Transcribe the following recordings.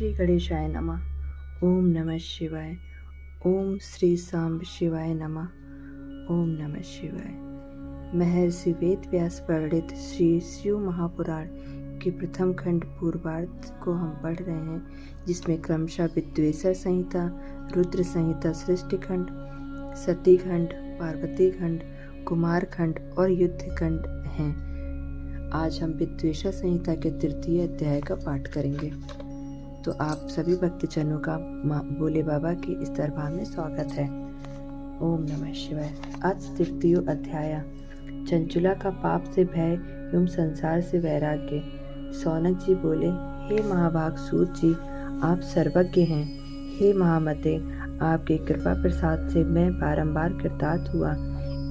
श्री गणेशाय नमः। ओम नमः शिवाय। ओम श्री सांब शिवाय नमः। ओम नमः शिवाय। महर्षि वेद व्यास प्रणीत श्री शिव महापुराण के प्रथम खंड पूर्वार्ध को हम पढ़ रहे हैं, जिसमें क्रमशः विद्वेषर संहिता, रुद्र संहिता, सृष्टि खंड, सती खंड, पार्वती खंड, कुमार खंड और युद्ध खंड हैं। आज हम विद्वेषर संहिता के तृतीय अध्याय का पाठ करेंगे। तो आप सभी भक्तजनों का भोले बाबा के इस दरबार में स्वागत है। ओम नमः शिवाय। आज तृतीय अध्याय। चंचुला का पाप से भय एवं संसार से वैराग्य। सौनक जी बोले, हे महाभाग सूत जी, आप सर्वज्ञ हैं। हे महामते, आपके कृपा प्रसाद से मैं बारंबार कृतार्थ हुआ।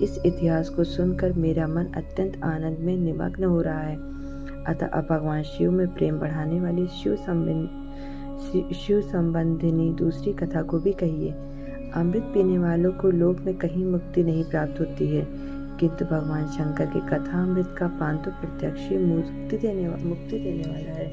इस इतिहास को सुनकर मेरा मन अत्यंत आनंद में निमग्न हो रहा है। अतः अब भगवान शिव में प्रेम बढ़ाने वाली शिव संबंधिनी दूसरी कथा को भी कहिए। अमृत पीने वालों को लोक में कहीं मुक्ति नहीं प्राप्त होती है, किंतु भगवान शंकर के कथा अमृत का पान तो प्रत्यक्ष ही मुक्ति देने वाला है।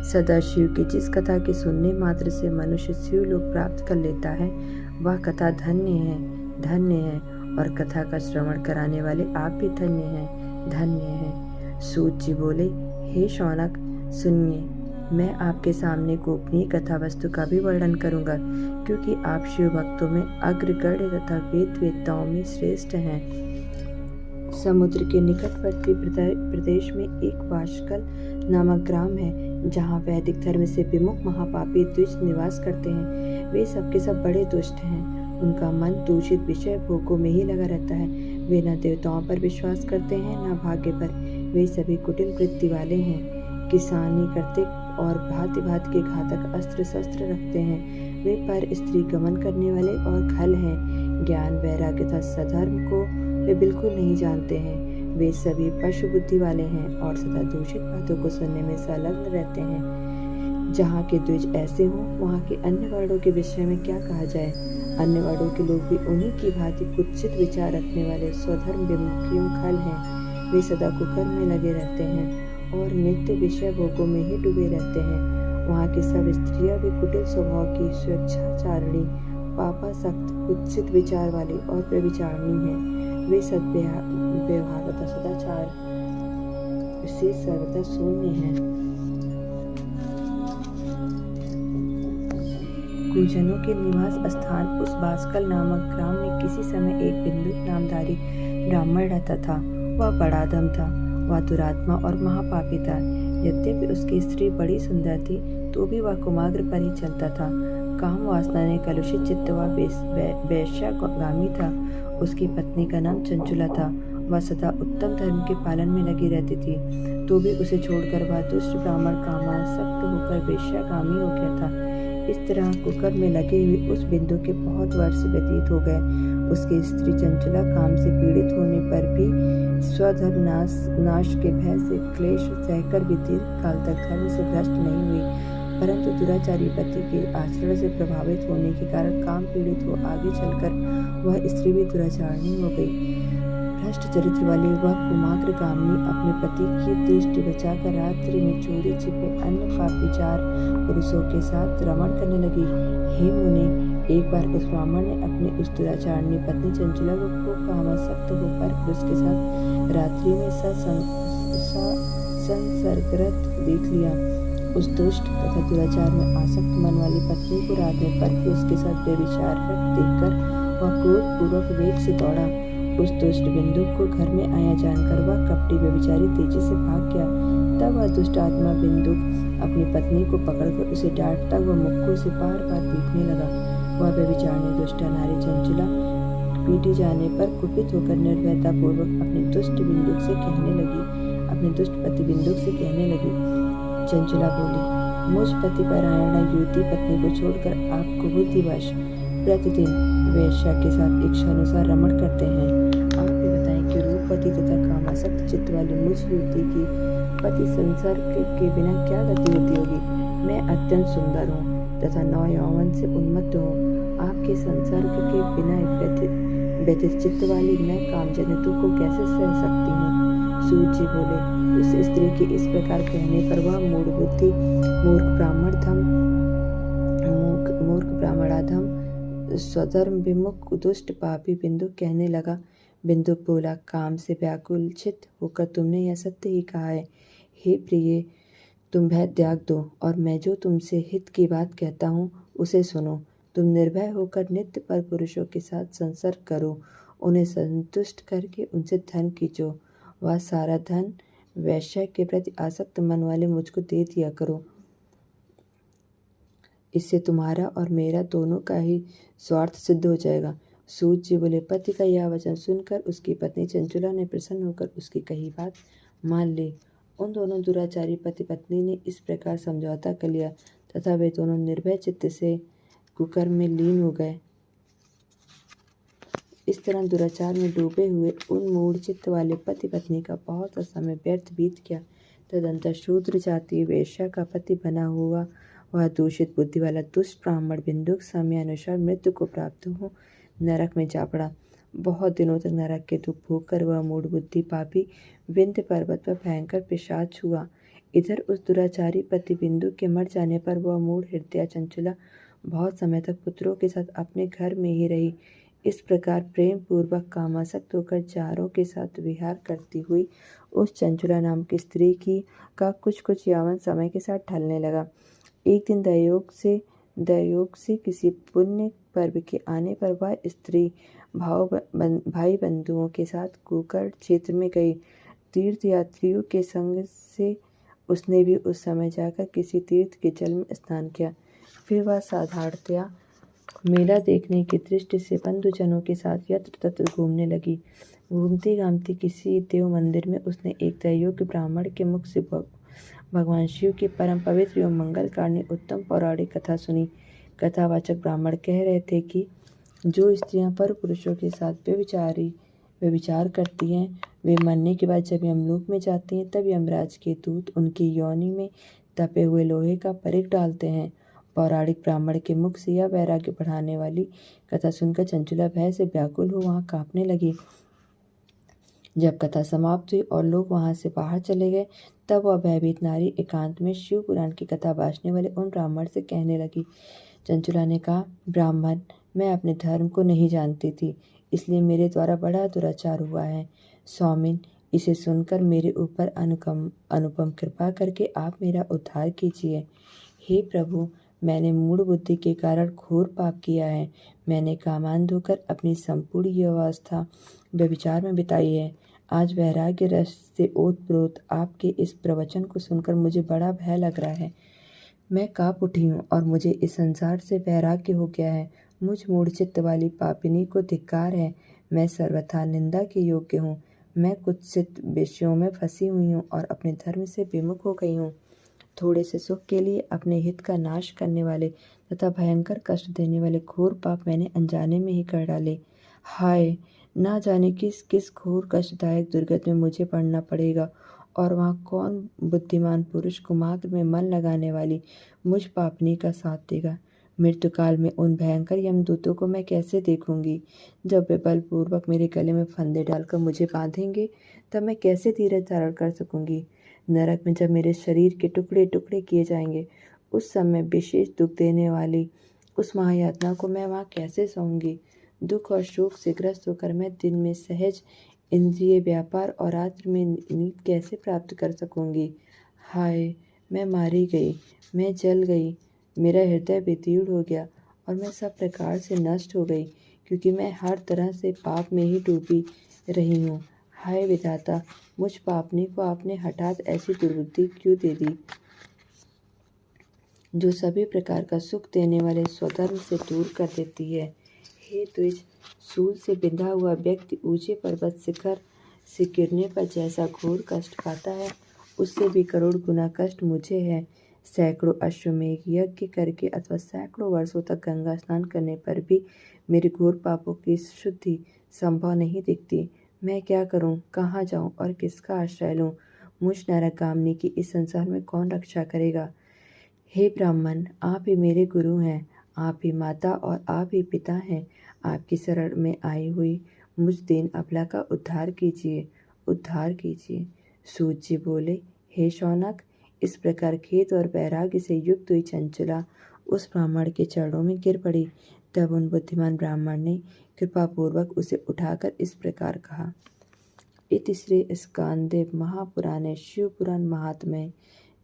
सदा शिव की जिस कथा के सुनने मात्र से मनुष्य शिव लोक प्राप्त कर लेता है, वह कथा धन्य है। और कथा का श्रवण कराने वाले आप भी धन्य हैं। सूत जी बोले, हे शौनक सुनिए, मैं आपके सामने गोपनीय कथा वस्तु का भी वर्णन करूंगा, क्योंकि आप शिव भक्तों में अग्रगण्य तथा वेदताओं में श्रेष्ठ हैं। समुद्र के निकटवर्ती प्रदेश में एक वाशकल नामक ग्राम है, जहाँ वैदिक धर्म से विमुख महापापी द्विज निवास करते हैं। वे सबके सब बड़े दुष्ट हैं। उनका मन दूषित विषय भोगों में ही लगा रहता है। वे न देवताओं पर विश्वास करते हैं, न भाग्य पर। वे सभी कुटिल वृत्ति वाले हैं। किसानी करते और भांति भांति के घातक अस्त्र शस्त्र रखते हैं। वे पर स्त्री गमन करने वाले और खल हैं। ज्ञान वैराग्य तथा सधर्म को वे बिल्कुल नहीं जानते हैं। वे सभी पशु बुद्धि वाले हैं और सदा दूषित बातों को सुनने में संलग्न रहते हैं। जहाँ के द्विज ऐसे हों, वहाँ के अन्य वर्णों के विषय में क्या कहा जाए। अन्य वर्णों के लोग भी उन्हीं की भांति कुत्सित विचार रखने वाले स्वधर्म विमुखियों खल हैं। वे सदा कुकर्म में लगे रहते हैं और नित्य विषय भोगों में ही डूबे रहते हैं। वहाँ की सब स्त्रियां भी कुटिल स्वभाव की, स्वेच्छाचारिणी, पापासक्त, कुत्सित विचार वाली और व्यभिचारिणी हैं। वे सद्व्यवहार तथा सदाचार से सर्वदा शून्य हैं। कुजनों के निवास स्थान उस बासकल नामक ग्राम में किसी समय एक बिंदु नामधारी ब्राह्मण रहता था। वह बड़ा धम था, वह दुरात्मा और महापापी था। यद्यपि उसकी स्त्री बड़ी सुंदर थी, तो भी वह कुमाग्र पर ही चलता था। काम वासना ने कलुषित चित्त वह वैश्यागामी था। उसकी पत्नी का नाम चंचुला था। वह सदा उत्तम धर्म के पालन में लगी रहती थी, तो भी उसे छोड़कर वह दुष्ट ब्राह्मण कामासक्त होकर वैश्यागामी हो गया था। इस तरह कुकर्म में लगे हुए उस बिंदु के बहुत वर्ष व्यतीत हो गए। उसकी स्त्री चंचला काम से पीड़ित होने पर भी स्वधर्म नाश के भय से क्लेश सहकर भी दीर्घ काल तक धर्म से भ्रष्ट नहीं हुई, परंतु दुराचारी पति के आचरण से प्रभावित होने के कारण काम पीड़ित हो आगे चलकर वह स्त्री भी दुराचारणी हो गई। भ्रष्ट चरित्र वाली वह कुमाग्र कामनी अपने पति की दृष्टि बचाकर रात्रि में चोरी छिपे अन्य पापीचार पुरुषों के साथ रमण करने लगी। हे मुने, एक बार उस ब्राह्मण ने अपनी उस दुराचारणी पत्नी चंचला को कामासक्त होकर उसके साथ रात्रि में संसर्गरत देख लिया। उस दुष्ट तथा दुराचार में आसक्त मन वाली पत्नी को रात में पर उसके साथ व्यभिचाररत देखकर वह क्रोध पूर्वक वेग से दौड़ा। उस दुष्ट बिंदु को घर में आया जानकर वह कपटी व्यभिचारी तेजी से भाग गया। तब वह दुष्ट आत्मा बिंदु अपनी पत्नी को पकड़कर उसे डांटता हुआ मुक्कों से बार बार पीटने लगा। वह व्यभिचारिणी दुष्ट नारी चंचला पीटी जाने पर कुपित होकर निर्भयता पूर्वक अपने दुष्ट पति बिंदु से कहने लगी। चंचला बोली, मुझ पतिपरायणा युवती पत्नी को छोड़कर आपको बुद्धिवश प्रतिदिन वेश्या के साथ इच्छानुसार रमण करते हैं। आप भी बताएं कि रूपवती तथा कामासक्त चित्त वाली मुझ युवती की पति संसर्ग के बिना क्या गति होती होगी। मैं अत्यंत सुंदर हूँ तथा नवयौवन से उन्मत्त हूँ। आपके संसर्ग के बिना व्यथित चित्त वाली मैं कामजनितों को कैसे सह सकती हूँ। सूत जी बोले। उस स्त्री के इस प्रकार कहने पर वह मूढ़बुद्धि मूर्ख ब्राह्मणाधम स्वधर्म विमुख दुष्ट पापी बिंदुक कहने लगा। बिंदुक बोला, काम से व्याकुलचित होकर तुमने यह सत्य ही कहा है। हे प्रिय, तुम भय त्याग दो और मैं जो तुमसे हित की बात कहता हूँ उसे सुनो। तुम निर्भय होकर नित्य पर पुरुषों के साथ संसर्ग करो, उन्हें संतुष्ट करके उनसे धन खींचो। वह सारा धन वैश्य के प्रति आसक्त मन वाले मुझको दे दिया करो। इससे तुम्हारा और मेरा दोनों का ही स्वार्थ सिद्ध हो जाएगा। सूत जी बोले। पति का यह वचन सुनकर उसकी पत्नी चंचुला ने प्रसन्न होकर उसकी कही बात मान ली। उन दोनों दुराचारी पति पत्नी ने इस प्रकार समझौता कर लिया तथा वे दोनों निर्भय चित्त से कुकर्म में लीन हो गए। इस तरह दुराचार में डूबे हुए उन मूढ़ चित्त वाले पति पत्नी का बहुत सा समय व्यर्थ बीत गया। तदंतर शूद्र जाति वेश्या का पति बना हुआ वह दूषित बुद्धि वाला दुष्ट ब्राह्मण बिंदुक समयानुसार मृत्यु को प्राप्त हो नरक में जा पड़ा। बहुत दिनों तक नरक के दुख भोग कर वह मूढ़ बुद्धि पापी विंध्य पर्वत पर भयंकर पिशाच हुआ। इधर उस दुराचारी पति बिंदु के मर जाने पर वह मूढ़ हृदया चंचुला बहुत समय तक पुत्रों के साथ अपने घर में ही रही। इस प्रकार प्रेम पूर्वक कामासक्त होकर चारों के साथ विहार करती हुई उस चंचुला नाम की स्त्री की का कुछ यौवन समय के साथ ढलने लगा। एक दिन दयोग से किसी पुण्य पर्व के आने पर वह स्त्री भाई बंधुओं के साथ कुकड़ क्षेत्र में गई। तीर्थयात्रियों के संग से उसने भी उस समय जाकर किसी तीर्थ के जल में स्नान किया। फिर वह साधारणतया मेला देखने की दृष्टि से बंधुजनों के साथ यत्र तत्र घूमने लगी। घूमती घामती किसी देव मंदिर में उसने एक दैवयोग्य ब्राह्मण के मुख से भगवान शिव की परम पवित्र एवं मंगलकारिणी उत्तम पौराणिक कथा सुनी। कथावाचक ब्राह्मण कह रहे थे कि जो स्त्रियां पर पुरुषों के साथ व्यभिचार करती हैं, वे मरने के बाद जब यमलोक में जाती हैं तब यमराज के दूत उनकी योनि में तपे हुए लोहे का परिघ डालते हैं। पौराणिक ब्राह्मण के मुख से यह वैराग्य बढ़ाने वाली कथा सुनकर चंचुला भय से व्याकुल हो वहां कांपने लगी। जब कथा समाप्त हुई और लोग वहां से बाहर चले गए तब वह भयभीत नारी एकांत में शिव पुराण की कथा बांटने वाले उन ब्राह्मण से कहने लगी। चंचुला ने कहा, ब्राह्मण, मैं अपने धर्म को नहीं जानती थी, इसलिए मेरे द्वारा बड़ा दुराचार हुआ है। स्वामिन, इसे सुनकर मेरे ऊपर अनुपम कृपा करके आप मेरा उद्धार कीजिए। हे प्रभु, मैंने मूढ़ बुद्धि के कारण घोर पाप किया है। मैंने कामांध होकर अपनी संपूर्ण अवस्था व्यभिचार में बिताई है। आज वैराग्य रस से ओतप्रोत आपके इस प्रवचन को सुनकर मुझे बड़ा भय लग रहा है। मैं काँप उठी हूँ और मुझे इस संसार से वैराग्य हो गया है। मुझ मूढ़चित्त वाली पापिनी को धिक्कार है। मैं सर्वथा निंदा के योग्य हूँ। मैं कुत्सित विषयों में फंसी हुई हूँ और अपने धर्म से विमुख हो गई हूँ। थोड़े से सुख के लिए अपने हित का नाश करने वाले तथा भयंकर कष्ट देने वाले घोर पाप मैंने अनजाने में ही कर डाले। हाय, ना जाने किस किस घोर कष्टदायक दुर्गत में मुझे पड़ना पड़ेगा और वहाँ कौन बुद्धिमान पुरुष कुमाग्र में मन लगाने वाली मुझ पापनी का साथ देगा। मृत्यु काल में उन भयंकर यमदूतों को मैं कैसे देखूंगी। जब वे बलपूर्वक मेरे गले में फंदे डालकर मुझे बांधेंगे तब मैं कैसे धीरज धारण कर सकूंगी। नरक में जब मेरे शरीर के टुकड़े टुकड़े किए जाएंगे उस समय विशेष दुख देने वाली उस महायातना को मैं वहाँ कैसे सहूंगी। दुख और शोक से ग्रस्त होकर मैं दिन में सहज इंद्रिय व्यापार और रात्रि में नींद कैसे प्राप्त कर सकूंगी। हाय, मैं मारी गई, मैं जल गई, मेरा हृदय विदीर्ण हो गया और मैं सब प्रकार से नष्ट हो गई, क्योंकि मैं हर तरह से पाप में ही डूबी रही हूँ। हाय विधाता, मुझ पापनी को आपने हठात ऐसी दुर्बुद्धि क्यों दे दी, जो सभी प्रकार का सुख देने वाले स्वधर्म से दूर कर देती है। हे द्विज, सूल से बिंधा हुआ व्यक्ति ऊंचे पर्वत शिखर से गिरने पर जैसा घोर कष्ट पाता है, उससे भी करोड़ गुना कष्ट मुझे है। सैकड़ों अश्वमेघ यज्ञ करके अथवा सैकड़ों वर्षों तक गंगा स्नान करने पर भी मेरे घोर पापों की शुद्धि संभव नहीं दिखती। मैं क्या करूं, कहाँ जाऊं और किसका आश्रय लूं। मुझ नरकगामिनी की इस संसार में कौन रक्षा करेगा। हे ब्राह्मण, आप ही मेरे गुरु हैं, आप ही माता और आप ही पिता हैं। आपकी शरण में आई हुई मुझ दीन अबला का उद्धार कीजिए, उद्धार कीजिए। सूत जी बोले, हे शौनक, इस प्रकार खेत और वैराग्य से युक्त हुई चंचला उस ब्राह्मण के चरणों में गिर पड़ी। तब उन बुद्धिमान ब्राह्मण ने कृपापूर्वक उसे उठाकर इस प्रकार कहा। इति श्री स्कांदे महापुराणे शिवपुराण महात्म्ये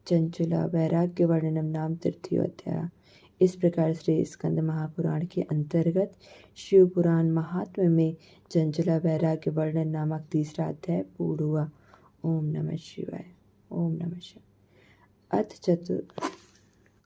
चंचला वैराग्य वर्णनम नाम तृतीयोऽध्याय। इस प्रकार श्री स्कंद महापुराण के अंतर्गत शिवपुराण महात्म्य में चंचला वैराग्य वर्णन नामक तीसरा अध्याय पूर्ण हुआ। ओम नमः शिवाय। ओम नमः शिवाय। अथ चतुर्थ